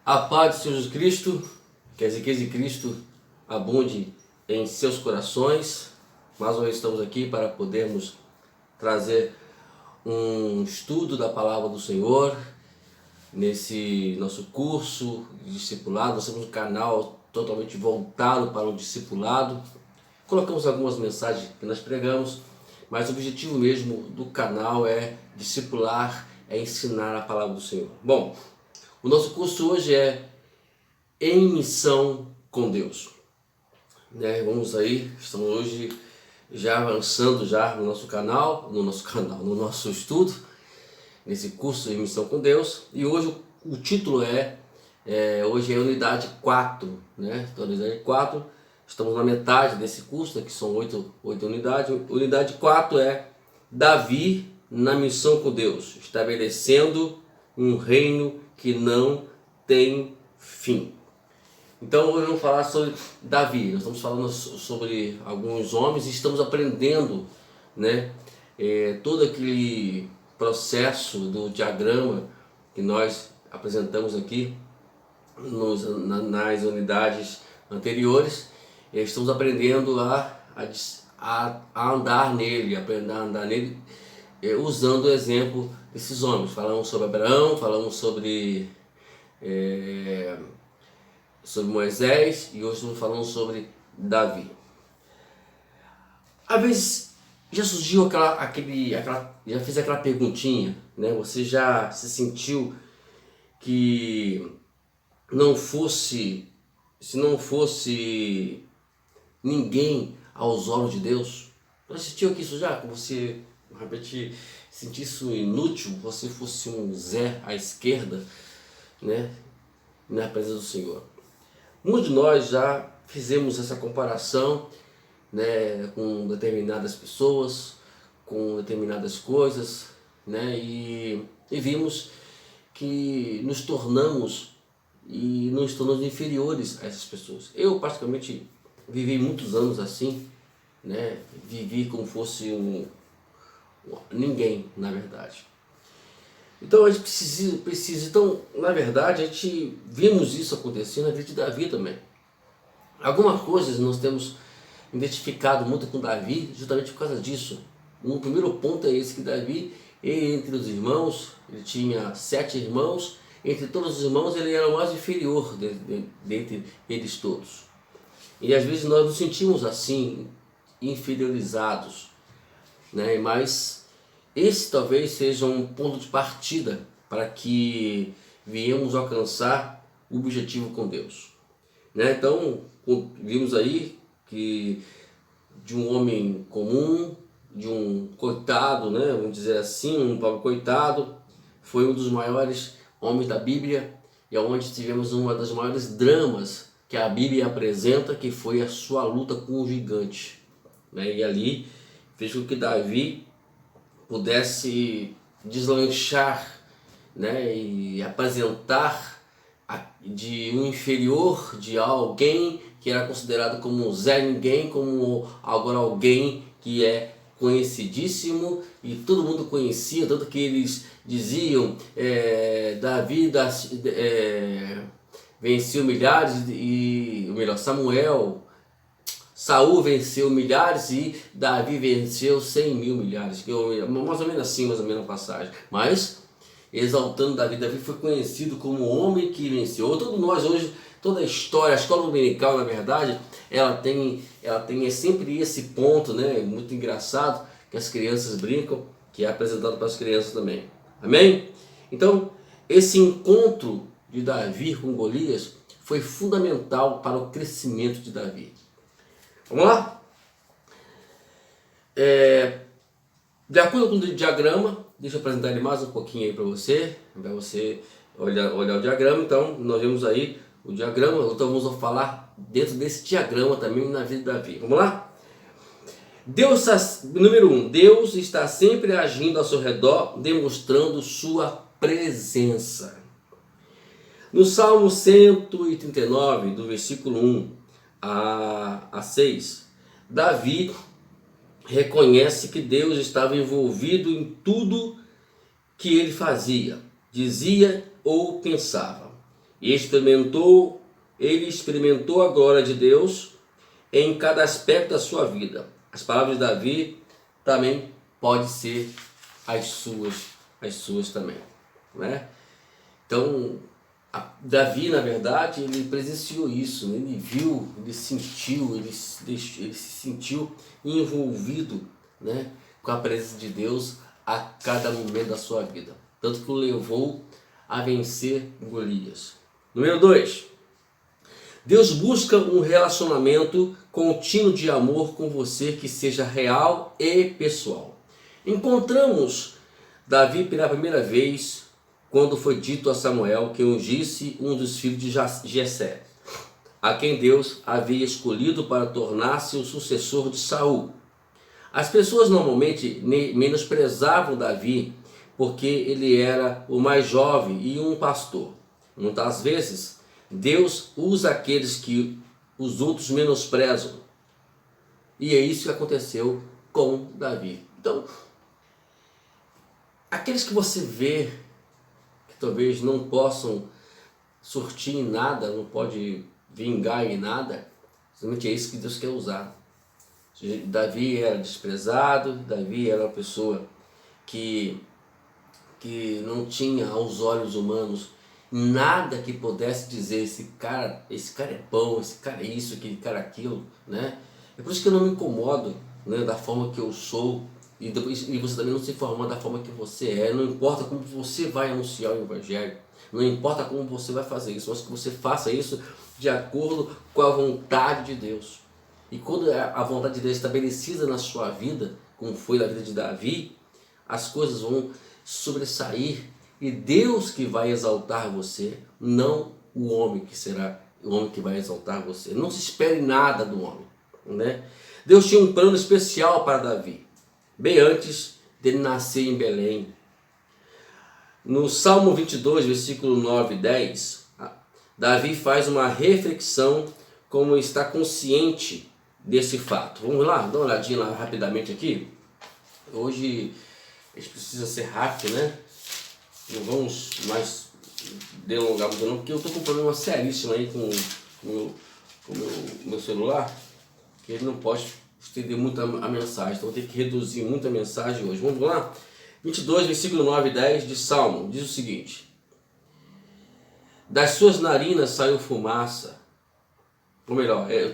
A paz de Jesus Cristo, que as riquezas de Cristo abunde em seus corações. Mais uma vez estamos aqui para podermos trazer um estudo da palavra do Senhor nesse nosso curso de discipulado. Nós temos um canal totalmente voltado para o discipulado. Colocamos algumas mensagens que nós pregamos, mas o objetivo mesmo do canal é discipular, é ensinar a palavra do Senhor. Bom, o nosso curso hoje é Em Missão com Deus. Vamos aí, estamos hoje já avançando já no nosso estudo, nesse curso Em Missão com Deus. E hoje o título hoje é unidade 4, né? Então, unidade 4, estamos na metade desse curso, que são 8 unidades. Unidade 4 é Davi na missão com Deus, estabelecendo um reino que não tem fim. Então hoje vamos falar sobre Davi. Nós estamos falando sobre alguns homens e estamos aprendendo, né, todo aquele processo do diagrama que nós apresentamos aqui nas unidades anteriores. Estamos aprendendo a andar nele, aprender a andar nele usando o exemplo desses homens. Falamos sobre Abraão, falamos sobre Moisés e hoje estamos falando sobre Davi. Às vezes já surgiu já fiz aquela perguntinha, né? Você já se sentiu que se não fosse ninguém aos olhos de Deus? Já assistiu aqui isso já? Que você de repente sentisse isso inútil, você fosse um Zé à esquerda, né, na presença do Senhor. Muitos de nós já fizemos essa comparação, né, com determinadas pessoas, com determinadas coisas, né, e vimos que nos tornamos inferiores a essas pessoas. Eu praticamente vivi muitos anos assim, né, vivi como fosse ninguém, na verdade. Então a gente precisa. Então, na verdade, a gente vimos isso acontecer na vida de Davi também. Algumas coisas nós temos identificado muito com Davi justamente por causa disso. Um primeiro ponto é esse, que Davi, entre os irmãos, ele tinha 7 irmãos, entre todos os irmãos ele era o mais inferior dentre eles todos. E às vezes nós nos sentimos assim, inferiorizados, né? Mas esse talvez seja um ponto de partida para que venhamos alcançar o objetivo com Deus, né? Então, vimos aí que de um homem comum, de um coitado, né? Vamos dizer assim, um pobre coitado, foi um dos maiores homens da Bíblia, e onde tivemos uma das maiores dramas que a Bíblia apresenta, que foi a sua luta com o gigante, né? E ali fez com que Davi pudesse deslanchar, né, e apresentar de um inferior, de alguém que era considerado como um Zé Ninguém, como agora alguém que é conhecidíssimo e todo mundo conhecia, tanto que eles diziam, Davi venceu milhares, e ou melhor, Saul venceu milhares e Davi venceu 100 mil milhares, mais ou menos assim, mais ou menos a passagem. Mas, exaltando Davi, Davi foi conhecido como o homem que venceu. Todos nós hoje, toda a história, a escola dominical, na verdade, ela tem sempre esse ponto, né, muito engraçado, que as crianças brincam, que é apresentado para as crianças também. Amém? Então, esse encontro de Davi com Golias foi fundamental para o crescimento de Davi. Vamos lá? De acordo com o diagrama, deixa eu apresentar ele mais um pouquinho aí para você olhar o diagrama. Então, nós vemos aí o diagrama, então vamos falar dentro desse diagrama também na vida de Davi. Vamos lá? Número 1, Deus está sempre agindo ao seu redor, demonstrando sua presença. No Salmo 139, do versículo 1 a 6, Davi reconhece que Deus estava envolvido em tudo que ele fazia, dizia ou pensava. e ele experimentou a glória de Deus em cada aspecto da sua vida. As palavras de Davi também podem ser as suas também, né? Então, Davi, na verdade, ele presenciou isso, né? Ele viu, ele sentiu, ele se sentiu envolvido, né, com a presença de Deus a cada momento da sua vida. Tanto que o levou a vencer Golias. Número 2. Deus busca um relacionamento contínuo de amor com você que seja real e pessoal. Encontramos Davi pela primeira vez quando foi dito a Samuel que ungisse um dos filhos de Jessé, a quem Deus havia escolhido para tornar-se o sucessor de Saul. As pessoas normalmente menosprezavam Davi porque ele era o mais jovem e um pastor. Muitas vezes, Deus usa aqueles que os outros menosprezam. E é isso que aconteceu com Davi. Então, aqueles que você vê que talvez não possam surtir em nada, não pode vingar em nada, somente é isso que Deus quer usar. Davi era desprezado, Davi era uma pessoa que não tinha aos olhos humanos nada que pudesse dizer esse cara é bom, esse cara é isso, aquele cara é aquilo, né? É por isso que eu não me incomodo, né, da forma que eu sou, e você também não se informa da forma que você é. Não importa como você vai anunciar o Evangelho, não importa como você vai fazer isso, mas que você faça isso de acordo com a vontade de Deus. E quando a vontade de Deus é estabelecida na sua vida, como foi na vida de Davi, as coisas vão sobressair, e Deus que vai exaltar você, não o homem que será o homem que vai exaltar você. Não se espere nada do homem, né? Deus tinha um plano especial para Davi, bem antes dele nascer em Belém. No Salmo 22, versículo 9 e 10, Davi faz uma reflexão como está consciente desse fato. Vamos lá, dá uma olhadinha lá rapidamente aqui. Hoje a gente precisa ser rápido, né? Não vamos mais delongar muito não, porque eu estou com um problema seríssimo aí com o meu celular, que ele não pode estender muito a mensagem, então vou ter que reduzir muito a mensagem hoje. Vamos lá? 22, versículo 9 e 10 de Salmo, diz o seguinte: das suas narinas saiu fumaça. Ou melhor, eu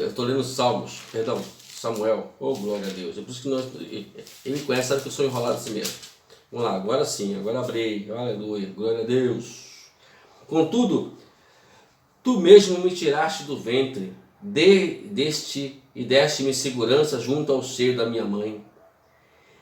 estou lendo Salmos, perdão, Samuel. Oh, glória a Deus. É por isso que ele me conhece, sabe que eu sou enrolado assim mesmo. Vamos lá, agora sim, agora abri. Aleluia, glória a Deus. Contudo, tu mesmo me tiraste do ventre, e deste-me segurança junto ao seio da minha mãe.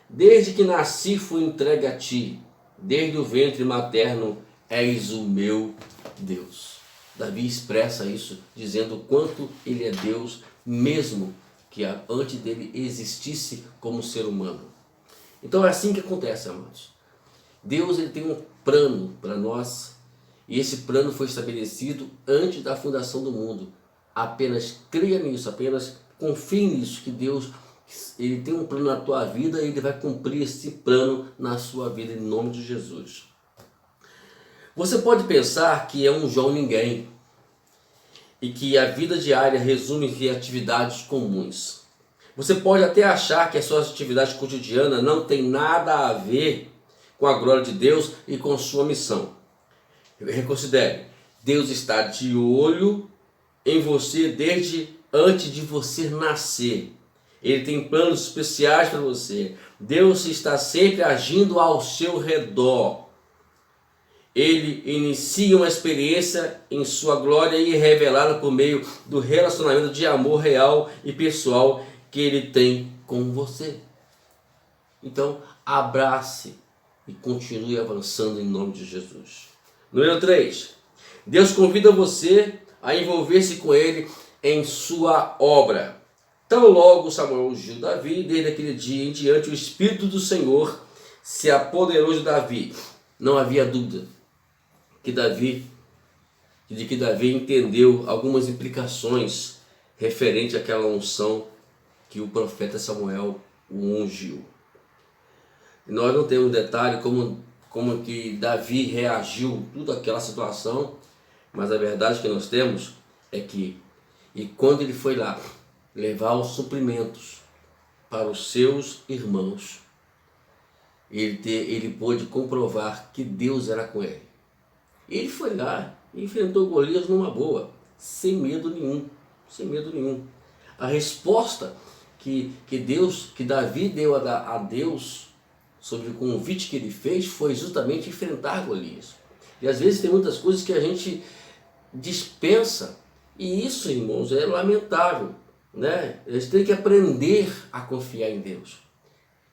Desde que nasci fui entregue a ti, desde o ventre materno és o meu Deus. Davi expressa isso, dizendo o quanto ele é Deus, mesmo que antes dele existisse como ser humano. Então é assim que acontece, amados. Deus, ele tem um plano para nós, e esse plano foi estabelecido antes da fundação do mundo. Apenas creia nisso, apenas confie nisso, que Deus, ele tem um plano na tua vida, e ele vai cumprir esse plano na sua vida, em nome de Jesus. Você pode pensar que é um João ninguém e que a vida diária resume-se em atividades comuns. Você pode até achar que as suas atividades cotidianas não têm nada a ver com a glória de Deus e com sua missão. Reconsidere, Deus está de olho em você desde antes de você nascer. Ele tem planos especiais para você. Deus está sempre agindo ao seu redor. Ele inicia uma experiência em sua glória e é revelada por meio do relacionamento de amor real e pessoal que ele tem com você. Então, abrace e continue avançando em nome de Jesus. Número 3. Deus convida você a envolver-se com ele em sua obra. Tão logo Samuel ungiu Davi, desde aquele dia em diante o Espírito do Senhor se apoderou de Davi. Não havia dúvida de que Davi entendeu algumas implicações referente àquela unção que o profeta Samuel o ungiu. Nós não temos detalhe como como que Davi reagiu toda aquela situação, mas a verdade que nós temos é que, e quando ele foi lá levar os suprimentos para os seus irmãos, ele pôde comprovar que Deus era com ele. Ele foi lá e enfrentou Golias numa boa, sem medo nenhum, sem medo nenhum. A resposta que Davi deu a Deus sobre o convite que ele fez foi justamente enfrentar Golias. E às vezes tem muitas coisas que a gente dispensa, e isso, irmãos, é lamentável, né? A gente tem que aprender a confiar em Deus.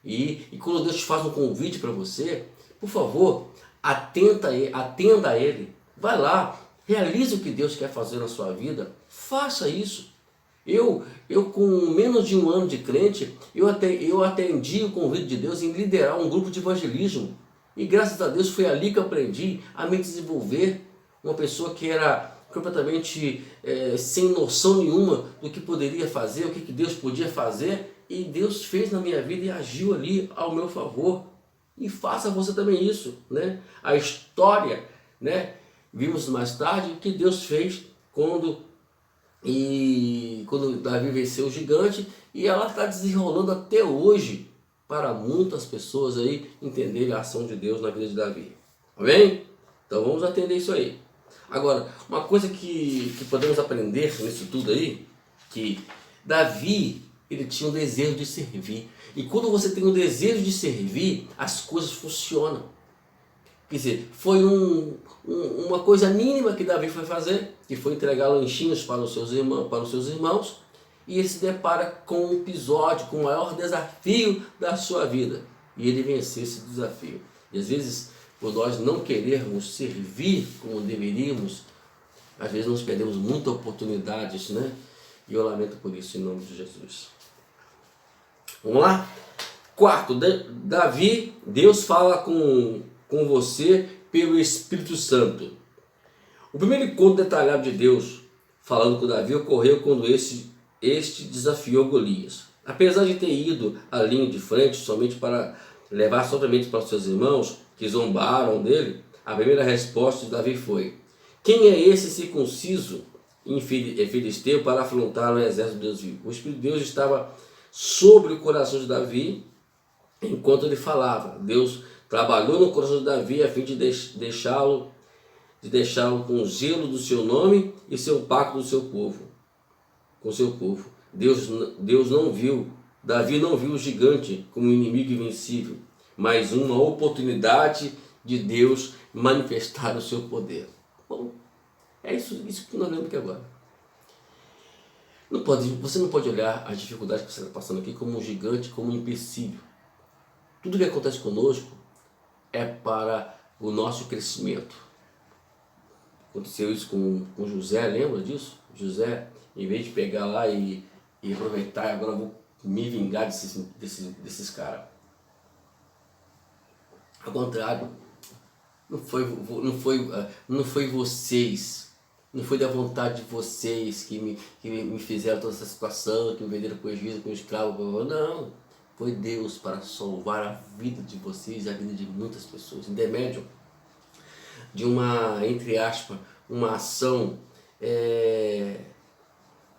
E quando Deus te faz um convite para você, por favor, atenda a Ele. Vai lá, realize o que Deus quer fazer na sua vida. Faça isso. Eu com menos de um ano de crente, eu atendi o convite de Deus em liderar um grupo de evangelismo. E graças a Deus foi ali que eu aprendi a me desenvolver. Uma pessoa que era completamente sem noção nenhuma do que poderia fazer, o que Deus podia fazer. E Deus fez na minha vida e agiu ali ao meu favor. E faça você também isso, né? A história, né? Vimos mais tarde o que Deus fez quando Davi venceu o gigante, e ela está desenrolando até hoje para muitas pessoas aí entenderem a ação de Deus na vida de Davi. Amém? Então vamos atender isso aí. Agora, uma coisa que podemos aprender nisso tudo aí, que Davi, ele tinha um desejo de servir. E quando você tem um desejo de servir, as coisas funcionam. Quer dizer, foi uma coisa mínima que Davi foi fazer, que foi entregar lanchinhos para os seus irmãos, e ele se depara com um episódio, com o maior desafio da sua vida. E ele venceu esse desafio. E às vezes, por nós não querermos servir como deveríamos, às vezes nós perdemos muitas oportunidades, né? E eu lamento por isso em nome de Jesus. Vamos lá? Quarto, Davi, Deus fala com você pelo Espírito Santo. O primeiro encontro detalhado de Deus falando com Davi ocorreu quando este desafiou Golias. Apesar de ter ido à linha de frente somente para os seus irmãos que zombaram dele, a primeira resposta de Davi foi: quem é esse circunciso em filisteu para afrontar o exército de Deus vivo? O Espírito de Deus estava sobre o coração de Davi enquanto ele falava. Deus trabalhou no coração de Davi a fim de deixá-lo com o zelo do seu nome e seu pacto do seu povo, com seu povo. Deus não viu, Davi não viu o gigante como um inimigo invencível, mas uma oportunidade de Deus manifestar o seu poder. Bom, é isso que nós lemos aqui agora. Você não pode olhar a dificuldade que você está passando aqui como um gigante, como um empecilho. Tudo que acontece conosco é para o nosso crescimento. Aconteceu isso com José, lembra disso? José, em vez de pegar lá e aproveitar, agora eu vou me vingar desses caras. Ao contrário, não foi vocês, não foi da vontade de vocês que me fizeram toda essa situação, que me venderam com o Egito, com o escravo. Não, foi Deus para salvar a vida de vocês e a vida de muitas pessoas, intermédio de uma, entre aspas, uma ação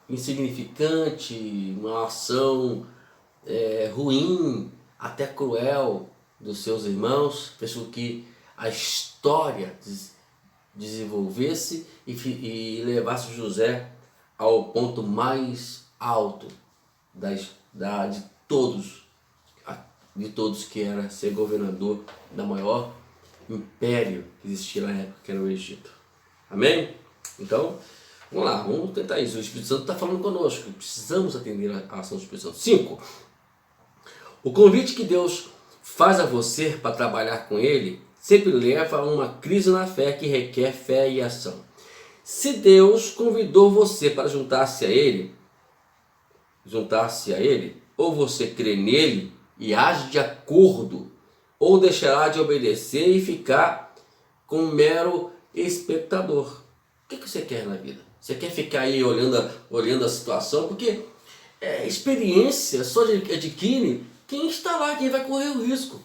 insignificante, uma ação ruim, até cruel dos seus irmãos, pessoa que a história desenvolvesse e levasse José ao ponto mais alto de todos, que era ser governador da maior império que existia na época, que era o Egito. Amém? Então, vamos lá, vamos tentar isso. O Espírito Santo está falando conosco, precisamos atender a ação do Espírito Santo. 5. O convite que Deus faz a você para trabalhar com Ele sempre leva a uma crise na fé que requer fé e ação. Se Deus convidou você para juntar-se a Ele, ou você crê nele e age de acordo, ou deixará de obedecer e ficar como um mero espectador. O que você quer na vida? Você quer ficar aí olhando a situação? Porque experiência só adquire quem está lá, quem vai correr o risco.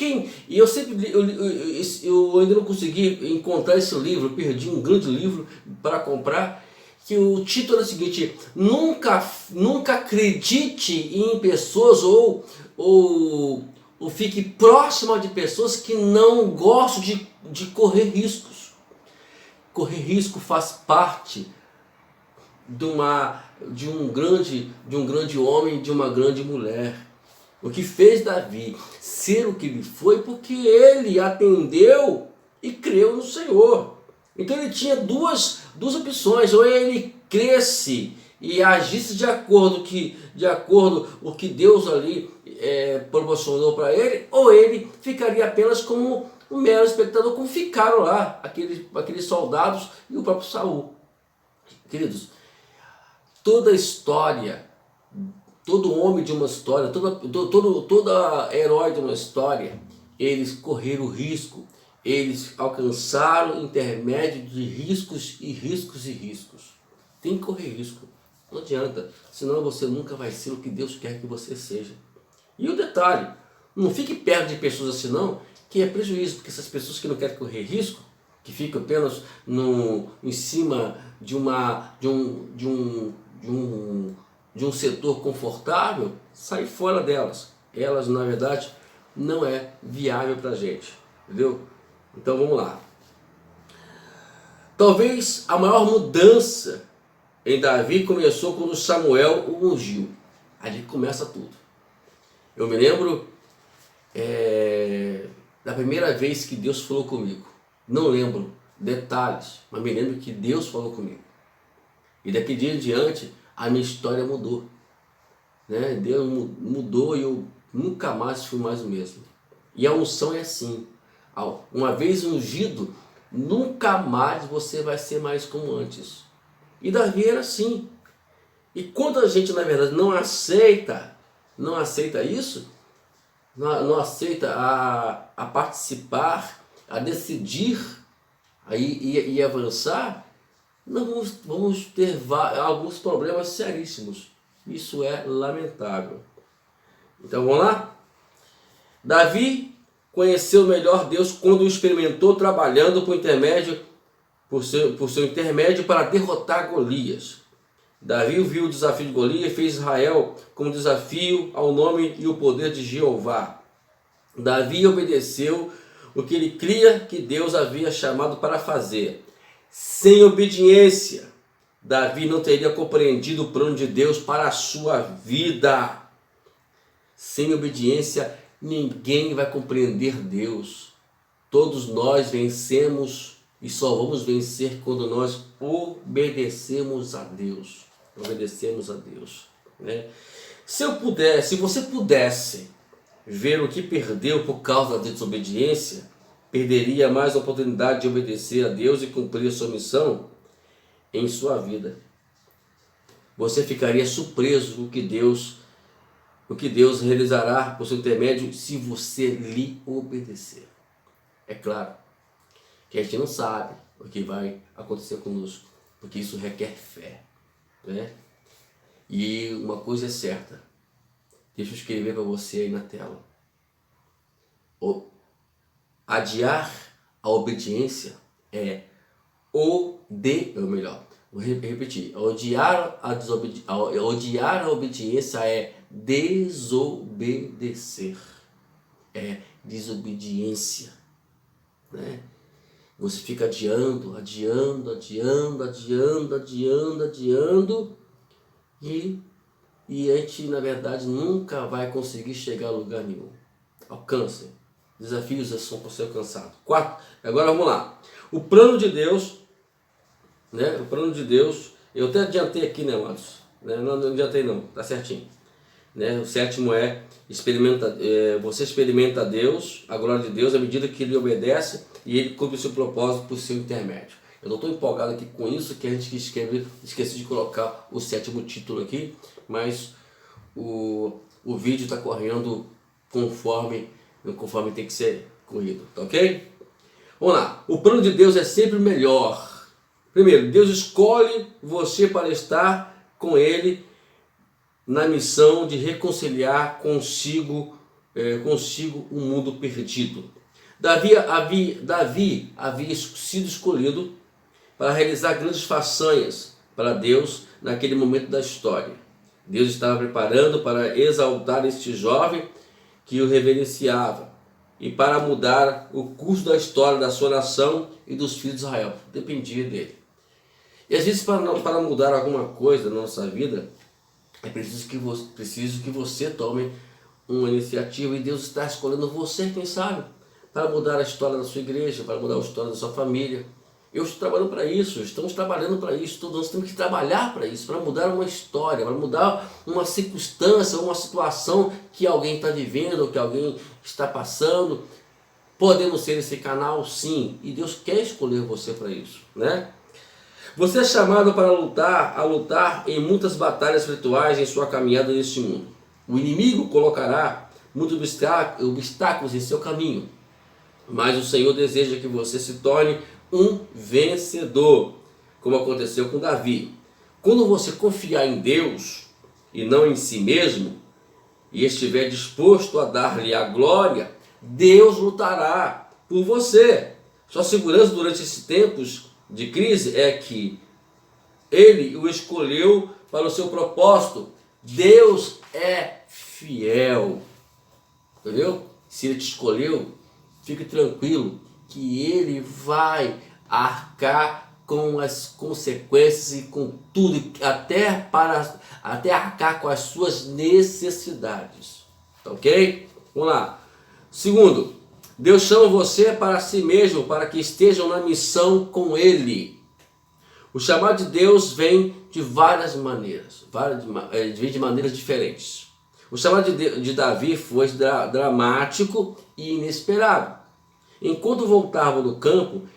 E eu sempre eu ainda não consegui encontrar esse livro, eu perdi um grande livro para comprar, que o título é o seguinte: nunca acredite em pessoas ou fique próximo de pessoas que não gostam de correr riscos. Correr risco faz parte de um grande homem, de uma grande mulher. O que fez Davi ser o que ele foi, porque ele atendeu e creu no Senhor. Então ele tinha duas opções: ou ele cresce e agisse de acordo o que Deus ali proporcionou para ele, ou ele ficaria apenas como um mero espectador, como ficaram lá aqueles soldados e o próprio Saul. Queridos, toda história, todo homem de uma história, todo herói de uma história, eles correram risco, eles alcançaram o intermédio de riscos e riscos e riscos. Tem que correr risco, não adianta, senão você nunca vai ser o que Deus quer que você seja. E o detalhe, não fique perto de pessoas assim não, que é prejuízo, porque essas pessoas que não querem correr risco, que ficam apenas em cima de um setor confortável, sai fora delas. Elas, na verdade, não é viável para a gente, entendeu? Então vamos lá. Talvez a maior mudança em Davi começou quando Samuel o ungiu. Ali começa tudo. Eu me lembro da primeira vez que Deus falou comigo. Não lembro detalhes, mas me lembro que Deus falou comigo. E daquele dia em diante, a minha história mudou. Né? Deus mudou e eu nunca mais fui mais o mesmo. E a unção é assim. Uma vez ungido, nunca mais você vai ser mais como antes. E Davi era assim. E quando a gente, na verdade, não aceita isso, não aceita a participar, a decidir e avançar, nós vamos ter alguns problemas seríssimos. Isso é lamentável. Então vamos lá? Davi conheceu melhor Deus quando o experimentou trabalhando por seu intermédio para derrotar Golias. Davi viu o desafio de Golias e fez Israel como desafio ao nome e o poder de Jeová. Davi obedeceu o que ele cria que Deus havia chamado para fazer. Sem obediência, Davi não teria compreendido o plano de Deus para a sua vida. Sem obediência, ninguém vai compreender Deus. Todos nós vencemos e só vamos vencer quando nós obedecemos a Deus. Obedecemos a Deus, né? Se você pudesse ver o que perdeu por causa da desobediência, perderia mais a oportunidade de obedecer a Deus e cumprir a sua missão em sua vida. Você ficaria surpreso com o que Deus realizará por seu intermédio se você lhe obedecer. É claro que a gente não sabe o que vai acontecer conosco, porque isso requer fé, né? E uma coisa é certa, deixa eu escrever para você aí na tela: adiar a obediência é vou repetir, odiar a obediência é desobedecer, é desobediência, né? Você fica adiando e a gente, na verdade, nunca vai conseguir chegar a lugar nenhum. Alcance. Desafios são para ser alcançados. 4. Agora vamos lá. O plano de Deus, né? O plano de Deus, eu até adiantei aqui, né, amados? Não adiantei não, tá certinho. Né? O 7º é você experimenta Deus, a glória de Deus, à medida que Ele obedece e Ele cumpre o seu propósito por seu intermédio. Eu não estou empolgado aqui com isso, que a gente esqueci de colocar o 7º título aqui, mas o vídeo está correndo conforme tem que ser corrido, tá ok? Vamos lá, o plano de Deus é sempre melhor. Primeiro, Deus escolhe você para estar com Ele na missão de reconciliar consigo consigo um mundo perdido. Davi havia sido escolhido para realizar grandes façanhas para Deus naquele momento da história. Deus estava preparando para exaltar este jovem que o reverenciava e para mudar o curso da história da sua nação e dos filhos de Israel. Dependia dele. E às vezes para mudar alguma coisa na nossa vida, é preciso que você tome uma iniciativa, e Deus está escolhendo você, quem sabe, para mudar a história da sua igreja, para mudar a história da sua família. Eu estou trabalhando para isso, estamos trabalhando para isso, todos nós temos que trabalhar para isso, para mudar uma história, para mudar uma circunstância, uma situação que alguém está vivendo, ou que alguém está passando. Podemos ser esse canal, sim, e Deus quer escolher você para isso, né? Você é chamado para lutar em muitas batalhas espirituais em sua caminhada neste mundo. O inimigo colocará muitos obstáculos em seu caminho, mas o Senhor deseja que você se torne um vencedor, como aconteceu com Davi. Quando você confiar em Deus e não em si mesmo, e estiver disposto a dar-lhe a glória, Deus lutará por você. Sua segurança durante esses tempos de crise é que Ele o escolheu para o seu propósito. Deus é fiel, entendeu? Se Ele te escolheu, fique tranquilo que Ele vai arcar com as consequências e com tudo, até arcar com as suas necessidades, ok? Vamos lá. Segundo, Deus chama você para si mesmo, para que estejam na missão com Ele. O chamado de Deus vem de várias maneiras, vem de maneiras diferentes. O chamado de Davi foi dramático e inesperado. Enquanto voltava do campo,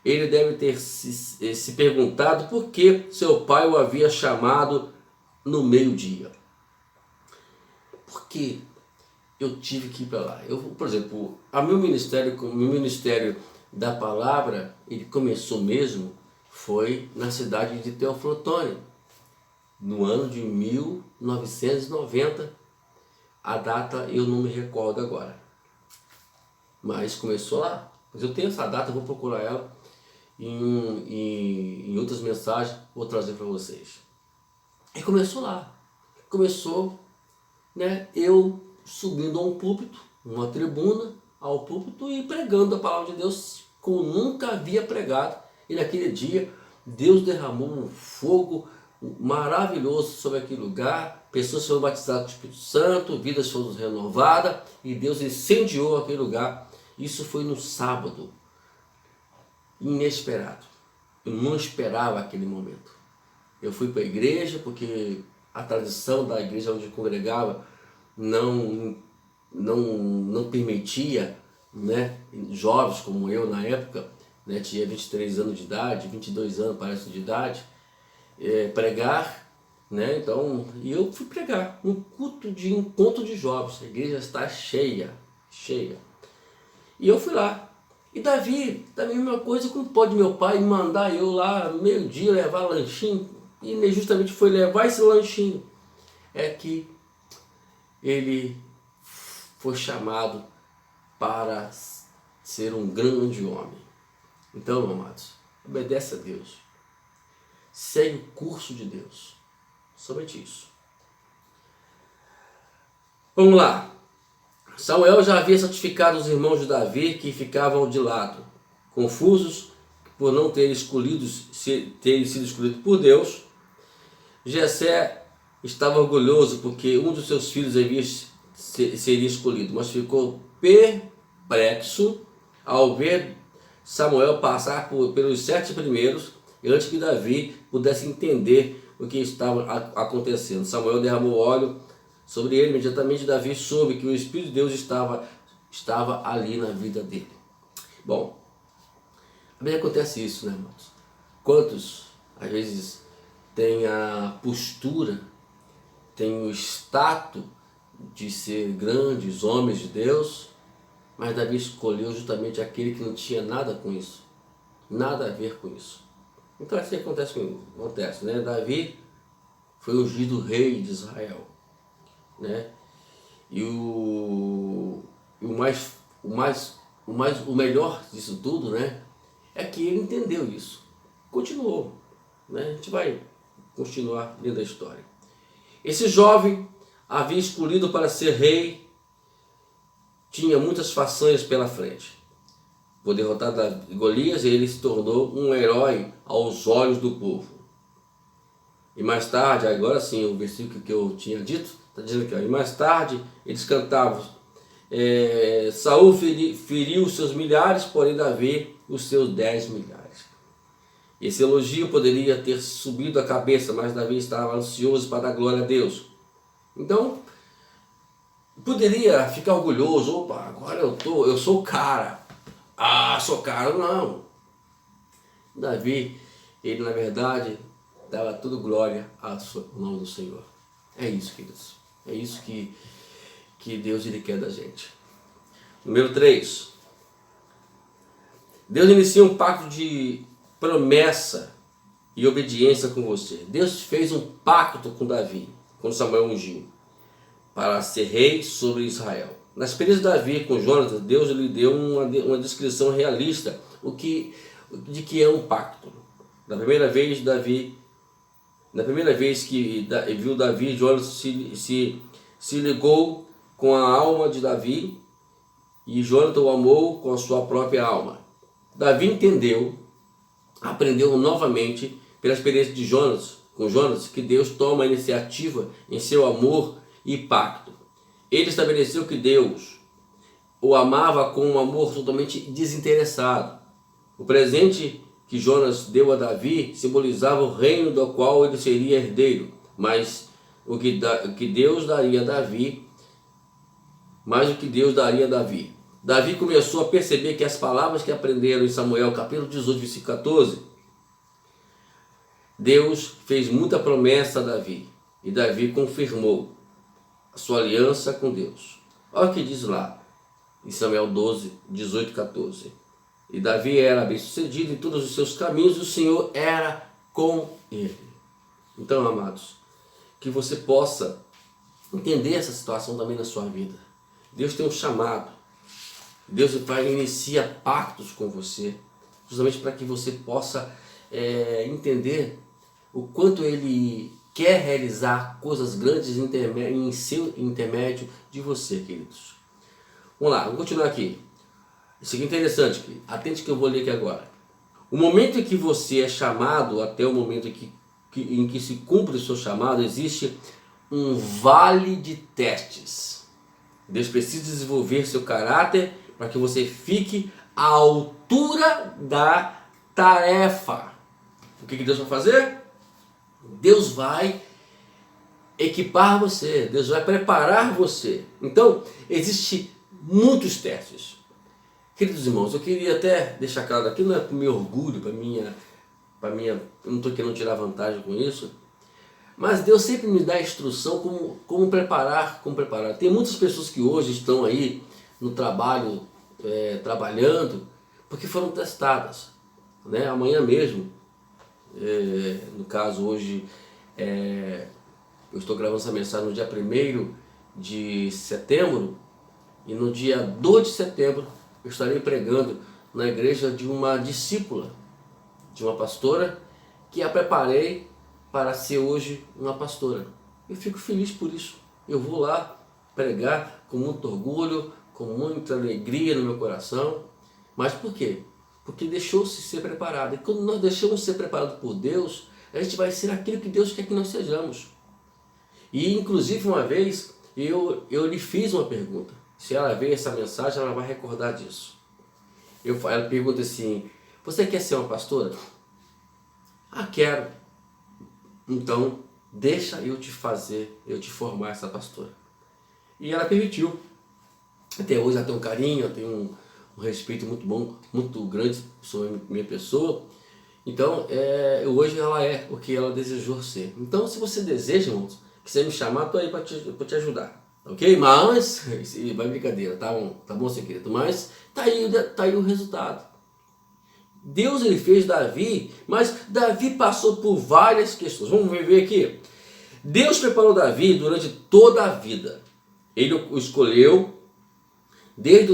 ele deve ter se perguntado por que seu pai o havia chamado no meio-dia. Por que eu tive que ir para lá? Por exemplo, o meu ministério da palavra, ele começou mesmo, foi na cidade de Teófilo Otoni, no ano de 1990. A data eu não me recordo agora, mas começou lá. Mas eu tenho essa data, vou procurar ela em outras mensagens, vou trazer para vocês. E começou lá. Começou, né, eu subindo a um púlpito, uma tribuna, ao púlpito, e pregando a palavra de Deus como nunca havia pregado. E naquele dia Deus derramou um fogo maravilhoso sobre aquele lugar. Pessoas foram batizadas com o Espírito Santo, vidas foram renovadas e Deus incendiou aquele lugar. Isso foi no sábado, inesperado. Eu não esperava aquele momento. Eu fui para a igreja porque a tradição da igreja onde eu congregava não permitia, né, jovens como eu na época, né, tinha 23 anos de idade, 22 anos parece de idade, pregar, né? Então, e eu fui pregar um culto de encontro de jovens. A igreja está cheia. E eu fui lá. E Davi, da mesma coisa, como pode meu pai mandar eu lá meio-dia levar lanchinho, e justamente foi levar esse lanchinho, é que ele foi chamado para ser um grande homem. Então, amados, obedece a Deus. Segue o curso de Deus. Somente isso. Vamos lá. Samuel já havia santificado os irmãos de Davi que ficavam de lado, confusos por não terem sido escolhidos por Deus. Jessé estava orgulhoso porque um dos seus filhos seria escolhido, mas ficou perplexo ao ver Samuel passar pelos 7 primeiros antes que Davi pudesse entender o que estava acontecendo. Samuel derramou óleo sobre ele. Imediatamente Davi soube que o Espírito de Deus estava ali na vida dele. Bom, também acontece isso, né, irmãos? Quantos, às vezes, têm a postura, têm o status de ser grandes homens de Deus, mas Davi escolheu justamente aquele que não tinha nada com isso, nada a ver com isso. Então assim acontece, né? Davi foi ungido rei de Israel, né? E o melhor disso tudo, né, é que ele entendeu isso. Continuou, né? A gente vai continuar lendo a história. Esse jovem havia escolhido para ser rei, tinha muitas façanhas pela frente. Por derrotar Golias, ele se tornou um herói aos olhos do povo. E mais tarde, agora sim, o versículo que eu tinha dito, está dizendo aqui, ó, e mais tarde eles cantavam, Saul feriu seus milhares, porém Davi os seus 10 milhares. Esse elogio poderia ter subido a cabeça, mas Davi estava ansioso para dar glória a Deus. Então, poderia ficar orgulhoso, opa, agora eu sou o cara. Ah, sou cara, não. Davi, ele na verdade dava tudo glória ao nome do Senhor. É isso, queridos. É isso que Deus ele quer da gente. Número 3. Deus inicia um pacto de promessa e obediência com você. Deus fez um pacto com Davi, quando Samuel ungiu, para ser rei sobre Israel. Na experiência de Davi com Jonatas, Deus lhe deu uma descrição realista de que é um pacto. Na primeira vez que viu Davi, Jonatas se ligou com a alma de Davi e Jonatas o amou com a sua própria alma. Davi aprendeu novamente pela experiência de com Jonatas, que Deus toma a iniciativa em seu amor e pacto. Ele estabeleceu que Deus o amava com um amor totalmente desinteressado. O presente que Jonas deu a Davi simbolizava o reino do qual ele seria herdeiro, mas o que Deus daria a Davi, Davi começou a perceber que as palavras que aprenderam em Samuel, capítulo 18, versículo 14, Deus fez muita promessa a Davi, e Davi confirmou a sua aliança com Deus. Olha o que diz lá, em Samuel 12, 18, 14. E Davi era bem sucedido em todos os seus caminhos, e o Senhor era com ele. Então, amados, que você possa entender essa situação também na sua vida. Deus tem um chamado. Deus vai iniciar pactos com você, justamente para que você possa entender o quanto Ele quer realizar coisas grandes em seu intermédio de você, queridos. Vamos lá, vamos continuar aqui. Isso aqui é interessante, atente que eu vou ler aqui agora. O momento em que você é chamado, até o momento em que se cumpre o seu chamado, existe um vale de testes. Deus precisa desenvolver seu caráter para que você fique à altura da tarefa. O que Deus vai fazer? Deus vai equipar você, Deus vai preparar você. Então, existem muitos testes. Queridos irmãos, eu queria até deixar claro aqui, não é para o meu orgulho, para minha, eu não estou querendo tirar vantagem com isso, mas Deus sempre me dá instrução como preparar. Tem muitas pessoas que hoje estão aí no trabalho, trabalhando, porque foram testadas, né? Amanhã mesmo, no caso hoje, eu estou gravando essa mensagem no dia 1º de setembro, e no dia 2 de setembro eu estarei pregando na igreja de uma discípula, de uma pastora, que a preparei para ser hoje uma pastora. Eu fico feliz por isso. Eu vou lá pregar com muito orgulho, com muita alegria no meu coração. Mas por quê? Porque deixou-se ser preparado. E quando nós deixamos ser preparado por Deus, a gente vai ser aquilo que Deus quer que nós sejamos. E inclusive uma vez eu lhe fiz uma pergunta. Se ela ver essa mensagem, ela vai recordar disso. Ela pergunta assim: você quer ser uma pastora? Ah, quero. Então, deixa eu te formar essa pastora. E ela permitiu. Até hoje ela tem um carinho, ela tem um respeito muito bom, muito grande sobre a minha pessoa. Então, hoje ela é o que ela desejou ser. Então, se você deseja, irmãos, que você me chamar, estou aí para te ajudar. Ok? Mas, vai brincadeira, tá bom, seu querido? Mas tá aí o resultado. Deus ele fez Davi, mas Davi passou por várias questões. Vamos ver aqui. Deus preparou Davi durante toda a vida. Ele o escolheu desde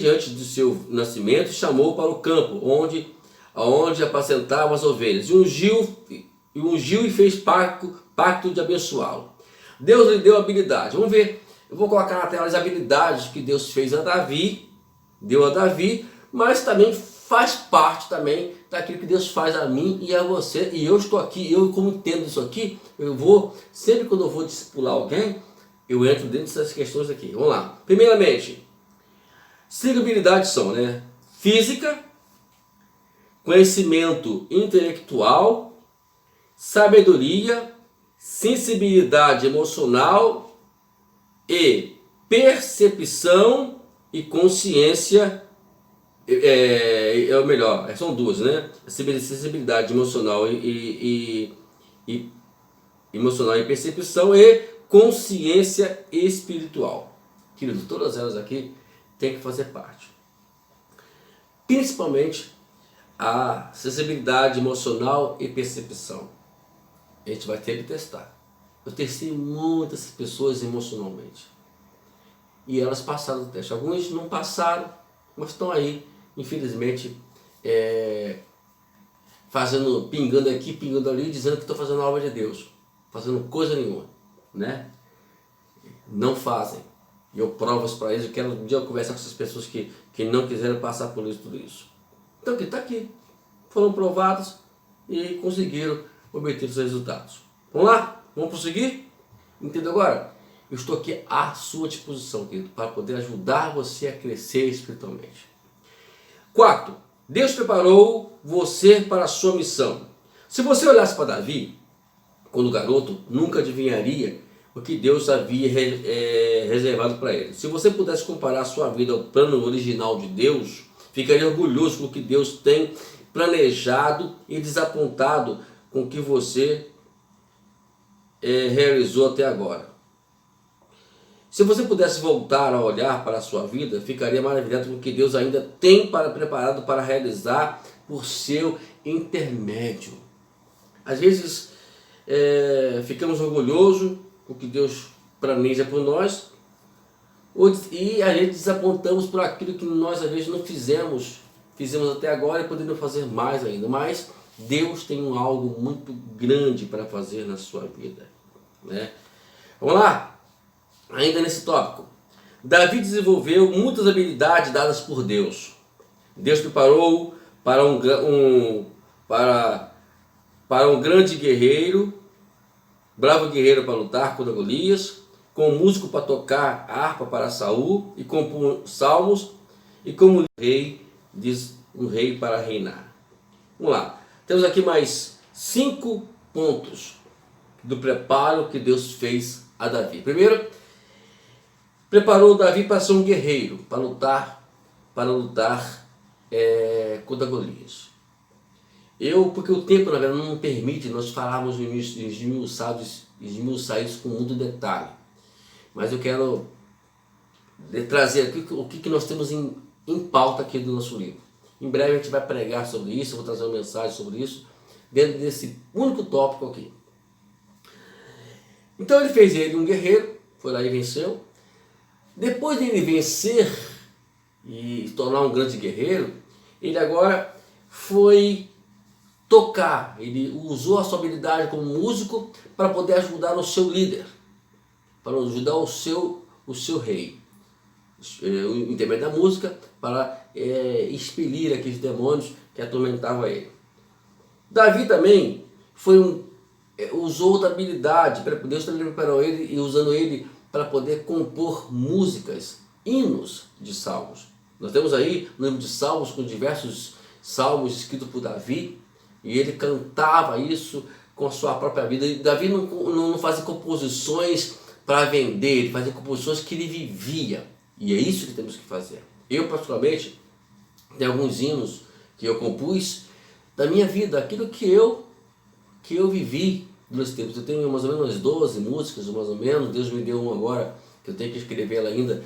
antes do seu nascimento, chamou para o campo, onde apacentava as ovelhas, e ungiu e fez pacto de abençoá-lo. Deus lhe deu habilidade. Vamos ver, eu vou colocar na tela as habilidades que Deus fez a Davi, deu a Davi, mas também faz parte também daquilo que Deus faz a mim e a você. E eu estou aqui, eu como entendo isso aqui, sempre quando eu vou discipular alguém, eu entro dentro dessas questões aqui. Vamos lá. Primeiramente, 5 habilidades são, física, conhecimento intelectual, sabedoria, sensibilidade emocional e percepção e consciência. São duas, sensibilidade emocional emocional e percepção e consciência espiritual. Querido, todas elas aqui têm que fazer parte. Principalmente a sensibilidade emocional e percepção. A gente vai ter que testar. Eu testei muitas pessoas emocionalmente. E elas passaram o teste. Alguns não passaram, mas estão aí, infelizmente, pingando aqui, pingando ali, dizendo que estou fazendo a obra de Deus. Fazendo coisa nenhuma. Não fazem. E eu provo isso para eles. Eu quero um dia conversar com essas pessoas que não quiseram passar por isso, tudo isso. Então, que está aqui. Foram provados e conseguiram obter os resultados. Vamos lá? Vamos prosseguir? Entendeu agora? Eu estou aqui à sua disposição, querido, para poder ajudar você a crescer espiritualmente. 4. Deus preparou você para a sua missão. Se você olhasse para Davi, quando garoto, nunca adivinharia o que Deus havia reservado para ele. Se você pudesse comparar a sua vida ao plano original de Deus, ficaria orgulhoso com o que Deus tem planejado e desapontado com o que você realizou até agora. Se você pudesse voltar a olhar para a sua vida, ficaria maravilhado com o que Deus ainda tem preparado para realizar por seu intermédio. Às vezes ficamos orgulhosos com o que Deus planeja por nós e a gente desapontamos por aquilo que nós às vezes não fizemos até agora e podemos fazer mais ainda. Mas Deus tem algo muito grande para fazer na sua vida. Vamos lá? Ainda nesse tópico. Davi desenvolveu muitas habilidades dadas por Deus. Deus preparou para um grande guerreiro, bravo guerreiro para lutar contra Golias, com músico para tocar harpa para Saul e compor salmos, e como rei, diz um rei para reinar. Vamos lá. Temos aqui mais 5 pontos do preparo que Deus fez a Davi. Primeiro, preparou Davi para ser um guerreiro, para lutar contra Golias. Porque o tempo, na verdade, não permite nós falarmos e esmiuçar isso com muito detalhe. Mas eu quero trazer aqui o que nós temos em pauta aqui do nosso livro. Em breve a gente vai pregar sobre isso, eu vou trazer uma mensagem sobre isso, dentro desse único tópico aqui. Então ele fez ele um guerreiro, foi lá e venceu. Depois de ele vencer e se tornar um grande guerreiro, ele agora foi tocar. Ele usou a sua habilidade como músico para poder ajudar o seu líder, para ajudar o seu rei. O intermédio da música para expelir aqueles demônios que atormentavam ele. Davi também usou outra habilidade. Deus também preparou ele e usando ele para poder compor músicas, hinos de salmos. Nós temos aí no livro de Salmos com diversos salmos escritos por Davi, e ele cantava isso com a sua própria vida. E Davi não fazia composições para vender, ele fazia composições que ele vivia, e é isso que temos que fazer. Eu, particularmente, tenho alguns hinos que eu compus da minha vida, aquilo que eu vivi nos tempos. Eu tenho mais ou menos umas 12 músicas, mais ou menos. Deus me deu uma agora, que eu tenho que escrever ela ainda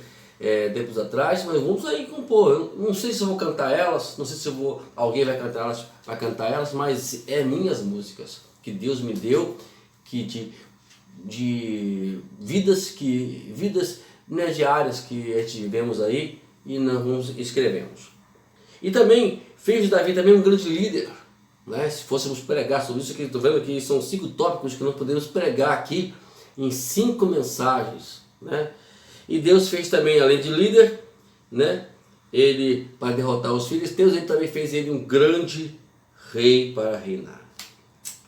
tempos atrás, mas vamos aí compor. Eu não sei se eu vou cantar elas, não sei se alguém vai cantar elas, mas é minhas músicas que Deus me deu, que de vidas, né, diárias que a gente vivemos aí e não escrevemos. E também fez de Davi também um grande líder, né? Se fôssemos pregar sobre isso, que estou vendo que são 5 tópicos que nós podemos pregar aqui em 5 mensagens, né? E Deus fez também, além de líder, né, ele, para derrotar os filisteus, ele também fez ele um grande rei para reinar.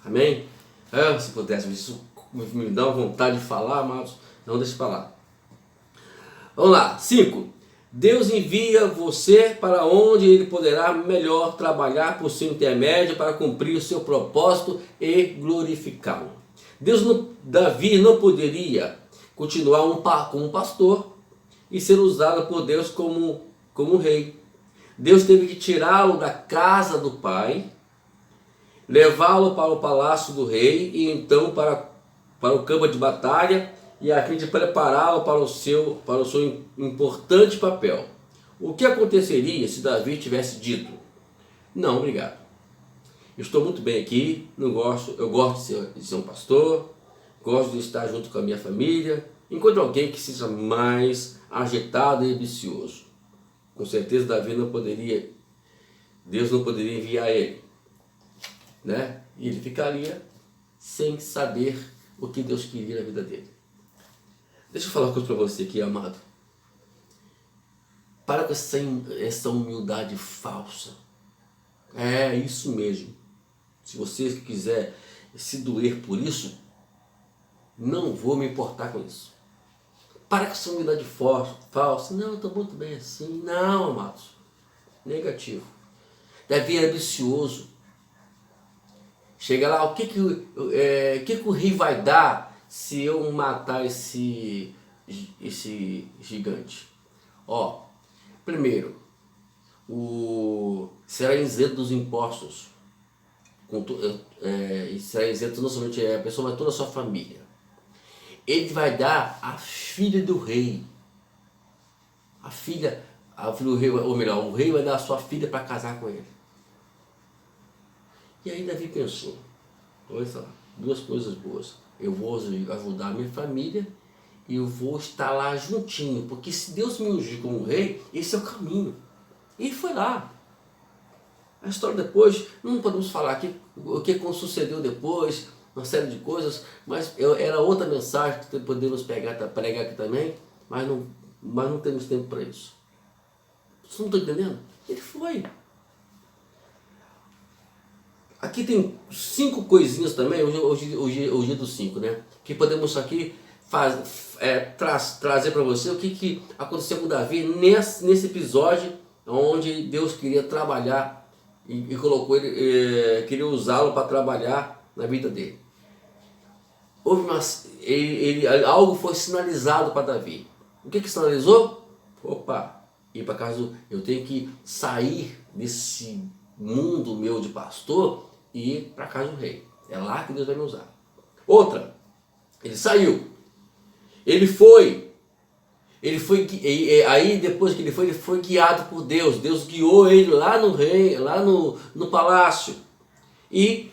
Amém? Se pudesse, isso me dá uma vontade de falar, mas não deixe para lá. Vamos lá. 5. Deus envia você para onde ele poderá melhor trabalhar por seu intermédio para cumprir o seu propósito e glorificá-lo. Davi não poderia continuar como pastor e ser usado por Deus como rei. Deus teve que tirá-lo da casa do pai, levá-lo para o palácio do rei e então para o campo de batalha, e a fim de prepará-lo para o seu importante papel. O que aconteceria se Davi tivesse dito: não, obrigado, eu estou muito bem aqui, eu gosto de ser um pastor, gosto de estar junto com a minha família, enquanto alguém que seja mais agitado e ambicioso. Com certeza Deus não poderia enviar ele, né? E ele ficaria sem saber o que Deus queria na vida dele. Deixa eu falar uma coisa para você aqui, amado. Para com essa humildade falsa. É isso mesmo. Se você quiser se doer por isso, não vou me importar com isso. Para com essa humildade falsa. Não, eu estou muito bem assim. Não, amados. Negativo. Davi era ambicioso. Chega lá, o que o rei vai dar se eu matar esse gigante? Primeiro, será isento dos impostos. Será isento não somente a pessoa, mas toda a sua família. Ele vai dar a filha do rei. A filha do rei, ou melhor, o rei vai dar a sua filha para casar com ele. E aí Davi pensou: olha só, 2 coisas boas. Eu vou ajudar a minha família e eu vou estar lá juntinho, porque se Deus me ungir como rei, esse é o caminho. E ele foi lá. A história depois, não podemos falar aqui o que sucedeu depois, uma série de coisas, mas era outra mensagem que podemos pregar aqui também, mas não temos tempo para isso. Vocês não estão entendendo? Ele foi. Aqui tem 5 coisinhas também, hoje é dos 5, né? Que podemos aqui trazer para você o que aconteceu com Davi nesse episódio, onde Deus queria trabalhar e colocou ele, queria usá-lo para trabalhar na vida dele. Algo foi sinalizado para Davi. O que sinalizou? Ir para casa, eu tenho que sair desse mundo meu de pastor e ir para casa do rei. É lá que Deus vai me usar. Outra, ele saiu. Ele foi, aí depois que ele foi guiado por Deus. Deus guiou ele lá no rei, lá no palácio. E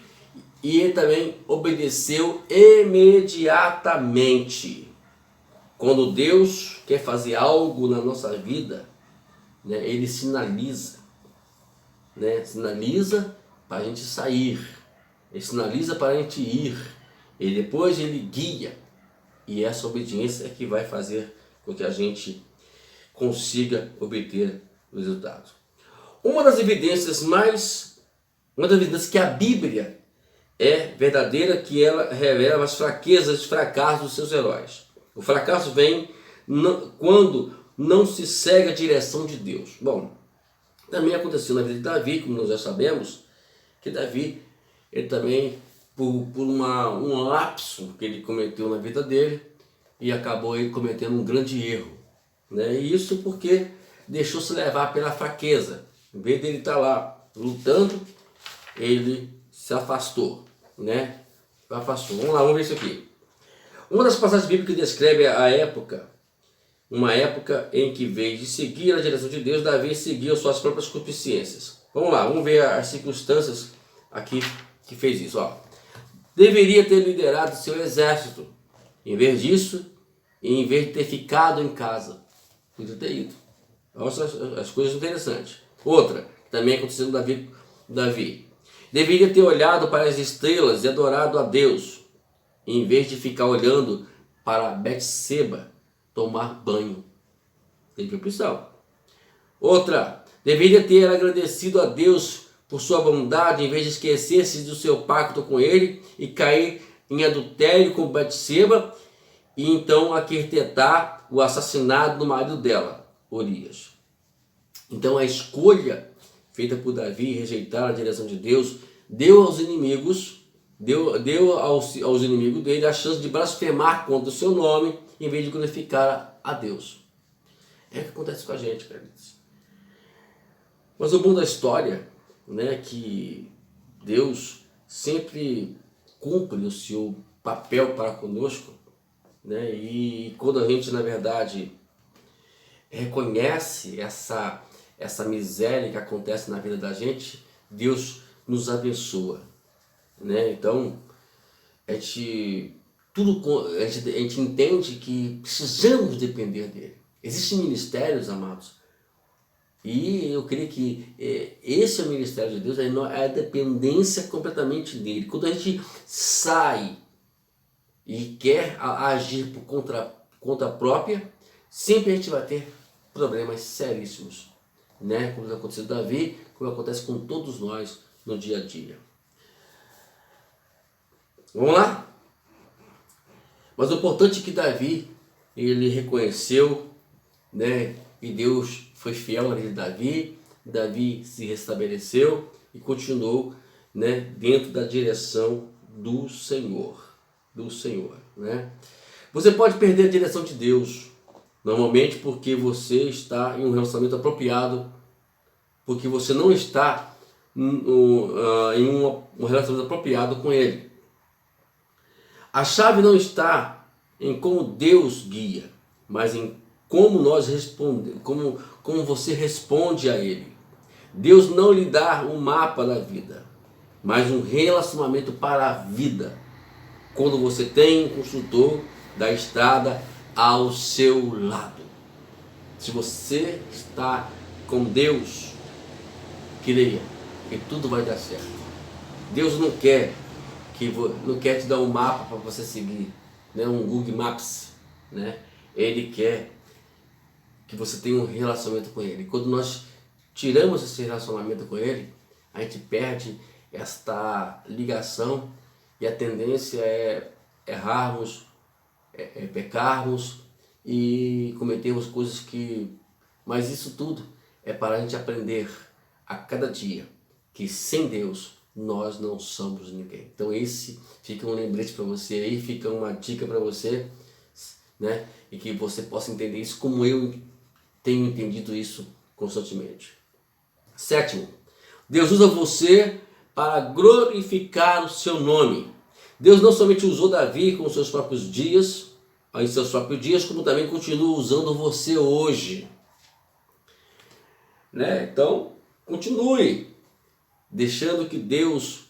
ele também obedeceu imediatamente. Quando Deus quer fazer algo na nossa vida, né, ele sinaliza. Né? Sinaliza para a gente sair. Ele sinaliza para a gente ir. E depois ele guia. E essa obediência é que vai fazer com que a gente consiga obter o resultado. Uma das evidências que a Bíblia é verdadeira, que ela revela as fraquezas e fracassos dos seus heróis. O fracasso vem quando não se segue a direção de Deus. Bom, também aconteceu na vida de Davi, como nós já sabemos, que Davi, ele também, por um lapso que ele cometeu na vida dele, e acabou ele cometendo um grande erro. Né? E isso porque deixou-se levar pela fraqueza. Em vez dele estar lá lutando, ele se afastou. Né? Vamos lá, vamos ver isso aqui. Uma das passagens bíblicas descreve a época, uma época em que, em vez de seguir a direção de Deus, Davi seguiu suas próprias concupiscências. Vamos lá, vamos ver as circunstâncias aqui que fez isso. Deveria ter liderado seu exército Em vez disso, em vez de ter ficado em casa, podia ter ido. Olha as coisas interessantes. Outra, que também aconteceu com Davi. Deveria ter olhado para as estrelas e adorado a Deus, em vez de ficar olhando para Betseba tomar banho. Teve opção. Outra, deveria ter agradecido a Deus por sua bondade, em vez de esquecer-se do seu pacto com ele e cair em adultério com Betseba e então arquitetar o assassinato do marido dela, Urias. Então a escolha feita por Davi, rejeitar a direção de Deus, deu aos inimigos dele a chance de blasfemar contra o seu nome, em vez de glorificar a Deus. É o que acontece com a gente, queridos. Mas o bom da história, né, que Deus sempre cumpre o seu papel para conosco, né, e quando a gente, na verdade, reconhece essa miséria que acontece na vida da gente, Deus nos abençoa, né? Então a gente entende que precisamos depender dele. Existem ministérios, amados, e eu creio que esse é o ministério de Deus, é a dependência completamente dele. Quando a gente sai e quer agir por conta própria, sempre a gente vai ter problemas seríssimos, né? Como aconteceu com Davi, como acontece com todos nós no dia a dia. Vamos lá? Mas o importante é que Davi, ele reconheceu, né? E Deus foi fiel na vida de Davi. Davi se restabeleceu e continuou, né, dentro da direção do Senhor. Né? Você pode perder a direção de Deus, normalmente porque você está em um relacionamento apropriado, porque você não está em um relacionamento apropriado com Ele. A chave não está em como Deus guia, mas em como nós respondemos, como você responde a Ele. Deus não lhe dá um mapa da vida, mas um relacionamento para a vida. Quando você tem um construtor da estrada ao seu lado. Se você está com Deus, creia que tudo vai dar certo. Deus não quer te dar um mapa para você seguir, né? Um Google Maps, né? Ele quer que você tenha um relacionamento com Ele. Quando nós tiramos esse relacionamento com Ele, a gente perde esta ligação e a tendência é errarmos, pecarmos e cometermos coisas que... Mas isso tudo é para a gente aprender a cada dia que sem Deus nós não somos ninguém. Então esse fica um lembrete para você aí, fica uma dica para você, né? E que você possa entender isso como eu tenho entendido isso constantemente. Sétimo, Deus usa você para glorificar o seu nome. Deus não somente usou Davi com seus próprios dias, em seus próprios dias, como também continua usando você hoje. Né? Então, continue deixando que Deus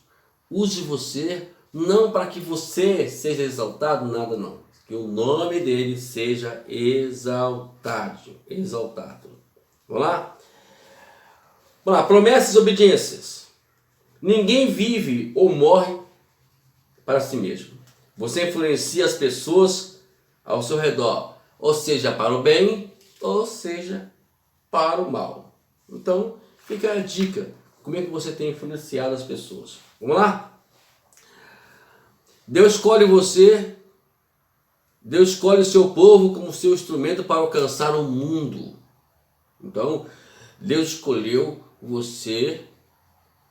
use você, não para que você seja exaltado, nada não. Que o nome dele seja exaltado. Vamos lá? Vamos lá, promessas e obediências. Ninguém vive ou morre para si mesmo. Você influencia as pessoas ao seu redor, ou seja, para o bem, ou seja, para o mal. Então, fica a dica. Como é que você tem influenciado as pessoas? Vamos lá? Deus escolhe você, Deus escolhe o seu povo como seu instrumento para alcançar o mundo. Então, Deus escolheu você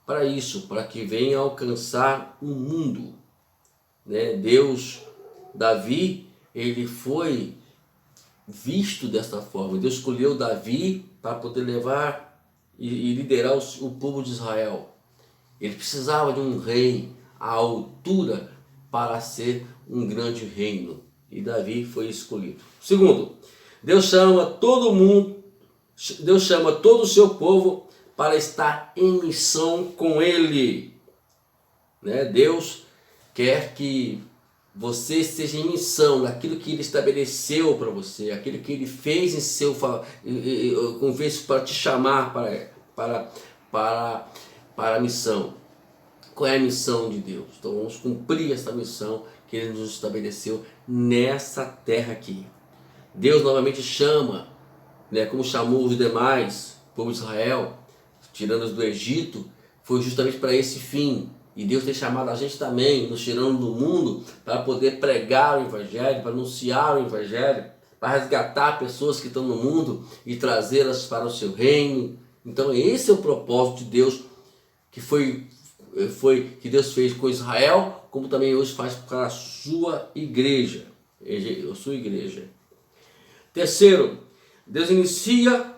para isso, para que venha alcançar o mundo. Né? Davi, ele foi visto desta forma. Deus escolheu Davi para poder levar e liderar o povo de Israel. Ele precisava de um rei à altura para ser um grande reino. E Davi foi escolhido. Segundo, Deus chama todo o seu povo para estar em missão com Ele. Né? Deus quer que você esteja em missão naquilo que Ele estabeleceu para você, aquilo que Ele fez em seu convite para te chamar para a missão. Qual é a missão de Deus? Então vamos cumprir essa missão que Ele nos estabeleceu nessa terra aqui. Deus novamente chama, né, como chamou os demais, o povo de Israel, tirando-os do Egito, foi justamente para esse fim. E Deus tem chamado a gente também, nos tirando do mundo, para poder pregar o Evangelho, para anunciar o Evangelho, para resgatar pessoas que estão no mundo e trazê-las para o seu reino. Então esse é o propósito de Deus, que Deus fez com Israel, como também hoje faz para a sua igreja. A sua igreja. Terceiro, Deus inicia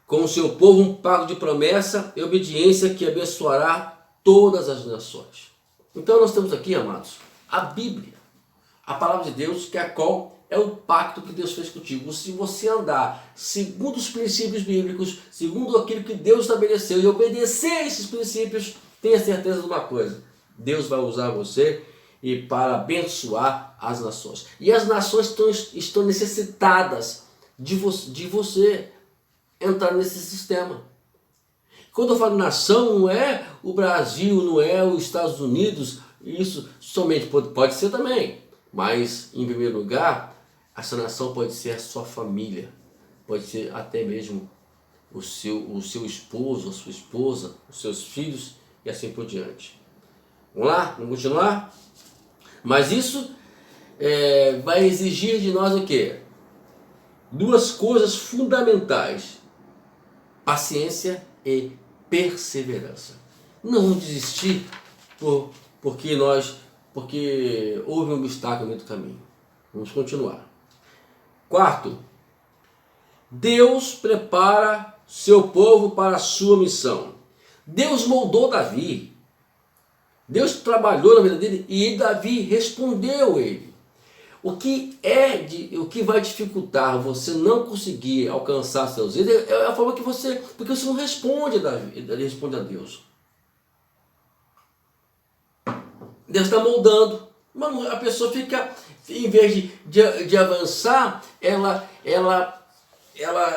com o seu povo um pacto de promessa e obediência que abençoará todas as nações. Então nós temos aqui, amados, a Bíblia, a palavra de Deus, que é a qual é o pacto que Deus fez contigo. Se você andar segundo os princípios bíblicos, segundo aquilo que Deus estabeleceu e obedecer a esses princípios, tenha certeza de uma coisa: Deus vai usar você e para abençoar as nações. E as nações estão necessitadas de você entrar nesse sistema. Quando eu falo nação, não é o Brasil, não é os Estados Unidos, isso somente pode ser também, mas em primeiro lugar, essa nação pode ser a sua família, pode ser até mesmo o seu esposo, a sua esposa, os seus filhos e assim por diante. Vamos lá? Vamos continuar? Mas isso vai exigir de nós o quê? Duas coisas fundamentais: paciência e perseverança. Não desistir porque houve um obstáculo no meio do caminho. Vamos continuar. Quarto, Deus prepara seu povo para a sua missão. Deus moldou Davi. Deus trabalhou na vida dele e Davi respondeu ele. O que vai dificultar você não conseguir alcançar seus êxitos é a forma que porque você não responde a Deus. Deus está moldando. Mano, a pessoa fica, em vez de avançar, ela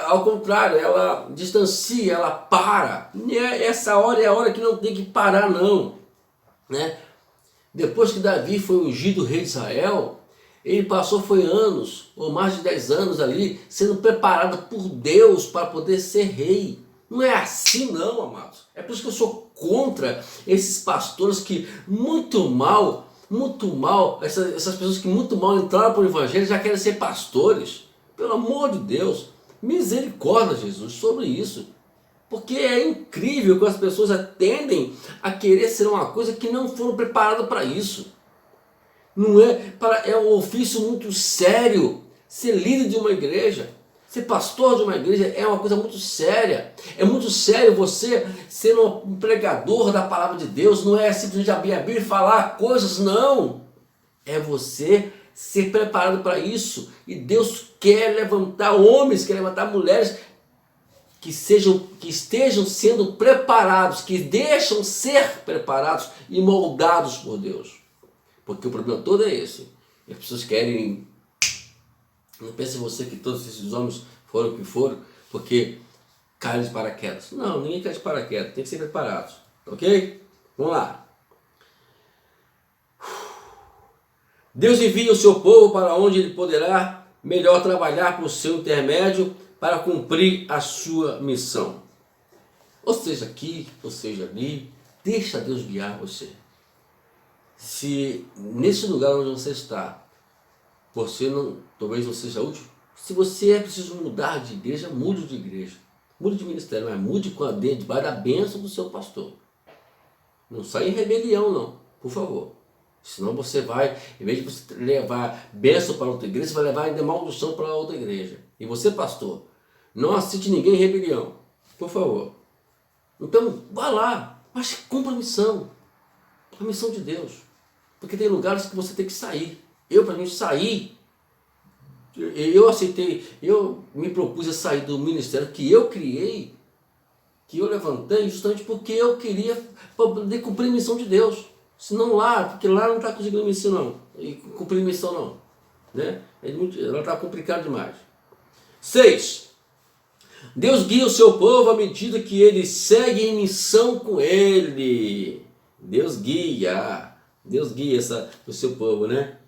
ao contrário, ela distancia, ela para. Essa hora é a hora que não tem que parar, não. Né? Depois que Davi foi ungido rei de Israel, ele foi anos, ou mais de 10 anos ali, sendo preparado por Deus para poder ser rei. Não é assim não, amados. É por isso que eu sou contra esses pastores que muito mal, essas pessoas que muito mal entraram para o Evangelho já querem ser pastores. Pelo amor de Deus, misericórdia, Jesus, sobre isso. Porque é incrível que as pessoas tendem a querer ser uma coisa que não foram preparadas para isso. Não é um ofício muito sério. Ser líder de uma igreja, ser pastor de uma igreja é uma coisa muito séria. É muito sério você ser um pregador da palavra de Deus. Não é simplesmente abrir a Bíblia e falar coisas, não. É você ser preparado para isso. E Deus quer levantar homens, quer levantar mulheres que estejam sendo preparados, que deixam ser preparados e moldados por Deus. Porque o problema todo é esse. As pessoas querem... Não pense você que todos esses homens foram o que foram porque caíram de paraquedas. Não, ninguém cai de paraquedas. Tem que ser preparados. Ok? Vamos lá. Deus envia o seu povo para onde ele poderá melhor trabalhar por seu intermédio para cumprir a sua missão. Ou seja aqui, ou seja ali, deixa Deus guiar você. Se nesse lugar onde você está, talvez não seja útil, se você é preciso mudar de igreja, mude de igreja, mude de ministério, mas mude debaixo da bênção do seu pastor. Não saia em rebelião não, por favor. Senão você vai, em vez de você levar bênção para outra igreja, você vai levar ainda maldição para outra igreja. E você, pastor, não aceite ninguém em rebelião, por favor. Então, vá lá, mas cumpra a missão de Deus. Porque tem lugares que você tem que sair. Para mim sair, eu me propus a sair do ministério que eu criei, que eu levantei, justamente porque eu queria poder cumprir a missão de Deus. Senão lá, porque lá não está conseguindo missão não, e cumprir missão não. Né? Ela está complicado demais. 6. Deus guia o seu povo à medida que ele segue em missão com ele. Deus guia o seu povo, né?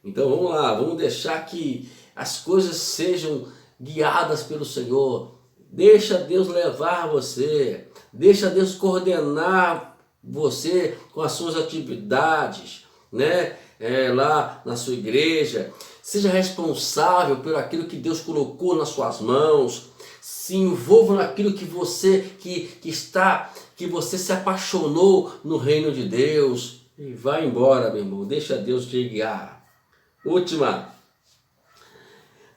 Então vamos lá, vamos deixar que as coisas sejam guiadas pelo Senhor. Deixa Deus levar você, deixa Deus coordenar você com as suas atividades, né? Lá na sua igreja. Seja responsável por aquilo que Deus colocou nas suas mãos. Se envolva naquilo que você que você se apaixonou no reino de Deus. E vai embora, meu irmão. Deixa Deus te guiar. Última.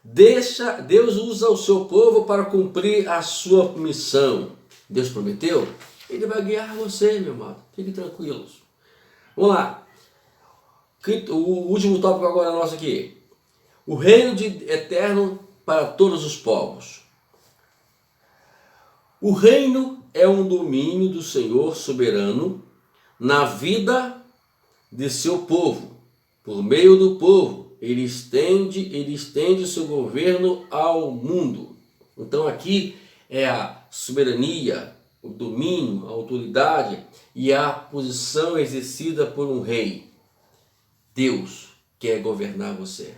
Deus usa o seu povo para cumprir a sua missão. Deus prometeu? Ele vai guiar você, meu irmão. Fiquem tranquilos. Vamos lá. O último tópico agora nosso aqui. O reino eterno para todos os povos. O reino é um domínio do Senhor soberano na vida de seu povo. Por meio do povo, ele estende o seu governo ao mundo. Então aqui é a soberania, o domínio, a autoridade e a posição exercida por um rei. Deus quer governar você.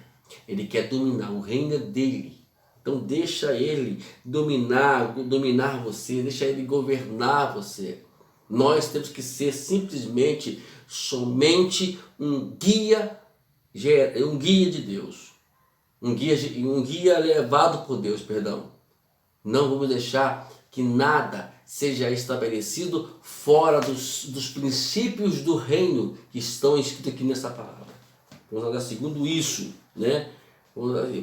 Ele quer dominar, o reino é dele. Então deixa ele dominar você, deixa ele governar você. Nós temos que ser simplesmente, somente um guia de Deus. Um guia levado por Deus, perdão. Não vamos deixar que nada seja estabelecido fora dos princípios do reino que estão escritos aqui nessa palavra. Vamos olhar segundo isso, né?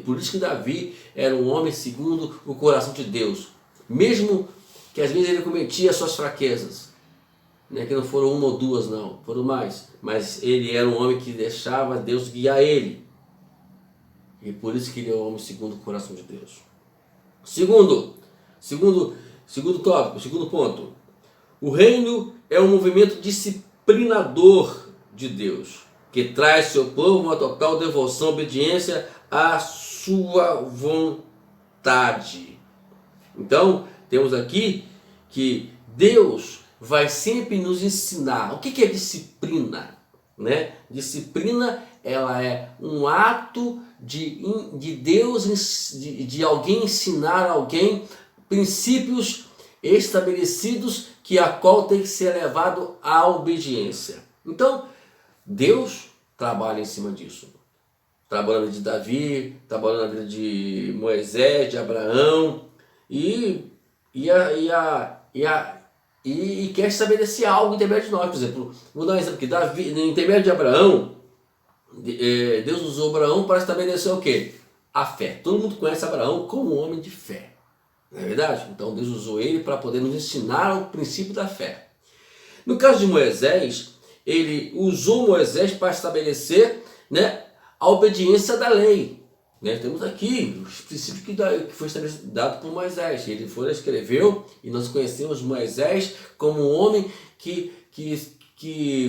Por isso que Davi era um homem segundo o coração de Deus. Mesmo que às vezes ele cometia as suas fraquezas, né? Que não foram uma ou duas não, foram mais. Mas ele era um homem que deixava Deus guiar ele. E por isso que ele é um homem segundo o coração de Deus. Segundo tópico, segundo ponto. O reino é um movimento disciplinador de Deus, que traz seu povo uma total devoção, obediência à sua vontade. Então, temos aqui que Deus vai sempre nos ensinar. O que é disciplina? Né? Disciplina, ela é um ato de Deus, de alguém ensinar alguém princípios estabelecidos que a qual tem que ser levado à obediência. Então, Deus trabalha em cima disso. Trabalhando na vida de Davi, trabalhando na vida de Moisés, de Abraão, e quer estabelecer algo em intermédio de nós. Por exemplo, vou dar um exemplo aqui. Davi, em intermédio de Abraão, Deus usou Abraão para estabelecer o quê? A fé. Todo mundo conhece Abraão como um homem de fé. Não é verdade? Então Deus usou ele para poder nos ensinar o princípio da fé. No caso de Moisés, ele usou Moisés para estabelecer, né, a obediência da lei. Né? Temos aqui os princípios que foi dado por Moisés. Ele foi, escreveu, e nós conhecemos Moisés como um homem que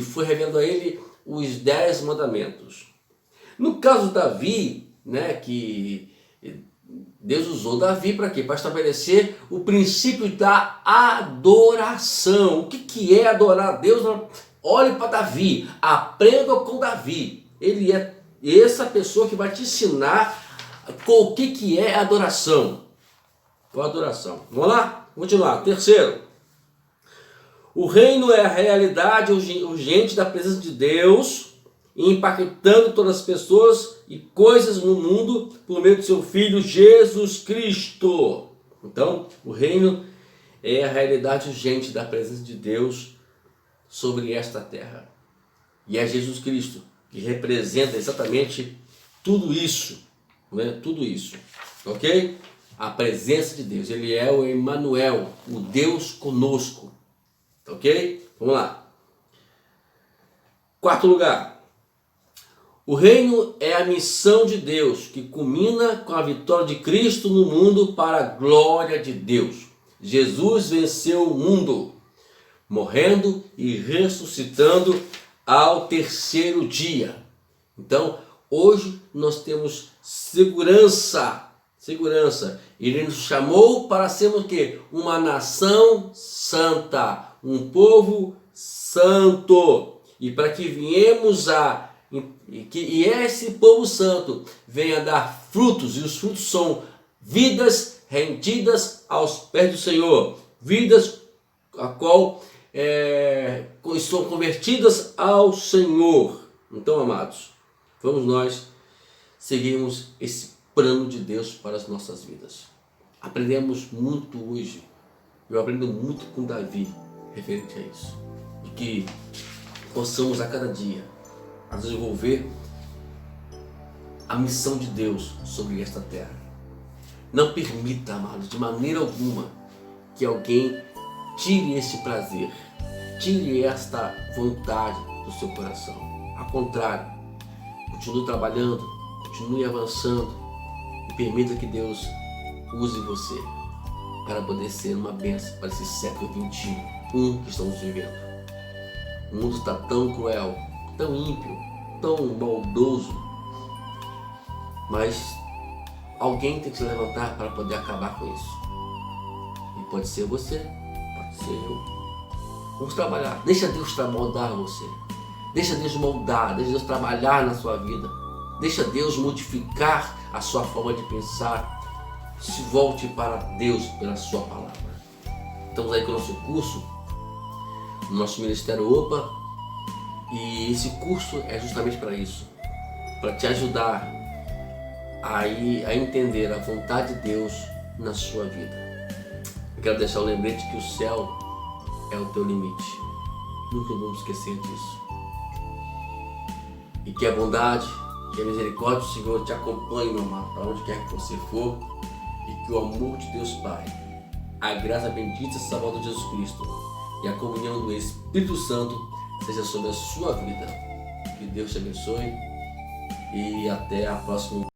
foi revelando a ele os 10 mandamentos. No caso de Davi, né, que Deus usou Davi para quê? Para estabelecer o princípio da adoração. O que é adorar a Deus? Olhe para Davi, aprenda com Davi. Ele é essa pessoa que vai te ensinar o que é adoração. Qual adoração? Vamos lá? Continuar. Terceiro. O reino é a realidade urgente da presença de Deus, impactando todas as pessoas e coisas no mundo por meio do seu Filho Jesus Cristo. Então, o reino é a realidade urgente da presença de Deus sobre esta terra. E é Jesus Cristo que representa exatamente tudo isso, né? Tudo isso, ok? A presença de Deus. Ele é o Emmanuel, o Deus conosco, ok? Vamos lá. Quarto lugar. O reino é a missão de Deus, que culmina com a vitória de Cristo no mundo para a glória de Deus. Jesus venceu o mundo, morrendo e ressuscitando ao terceiro dia. Então, hoje nós temos segurança. Ele nos chamou para sermos o quê? Uma nação santa, um povo santo. E para que viemos e esse povo santo venha dar frutos, e os frutos são vidas rendidas aos pés do Senhor, vidas a qual estão convertidas ao Senhor. Então, amados, vamos nós seguirmos esse plano de Deus para as nossas vidas. Aprendemos muito hoje, eu aprendo muito com Davi referente a isso, de que possamos a cada dia a desenvolver a missão de Deus sobre esta terra. Não permita, amados, de maneira alguma que alguém tire esse prazer, tire esta vontade do seu coração. Ao contrário, continue trabalhando, continue avançando e permita que Deus use você para poder ser uma bênção para esse século XXI que estamos vivendo. O mundo está tão cruel, tão ímpio, tão maldoso, mas alguém tem que se levantar para poder acabar com isso. E pode ser você, pode ser eu. Vamos trabalhar. Deixa Deus moldar você. Deixa Deus moldar, deixa Deus trabalhar na sua vida. Deixa Deus modificar a sua forma de pensar. Se volte para Deus pela sua palavra. Estamos aí com o nosso curso, no nosso Ministério OPA, e esse curso é justamente para isso, para te ajudar a entender a vontade de Deus na sua vida. Eu quero deixar um lembrete que o céu é o teu limite. Nunca vamos esquecer disso. E que a bondade, que a misericórdia do Senhor te acompanhe, meu amado, para onde quer que você for, e que o amor de Deus Pai, a graça bendita e salvadora de Jesus Cristo e a comunhão do Espírito Santo seja sobre a sua vida. Que Deus te abençoe e até a próxima.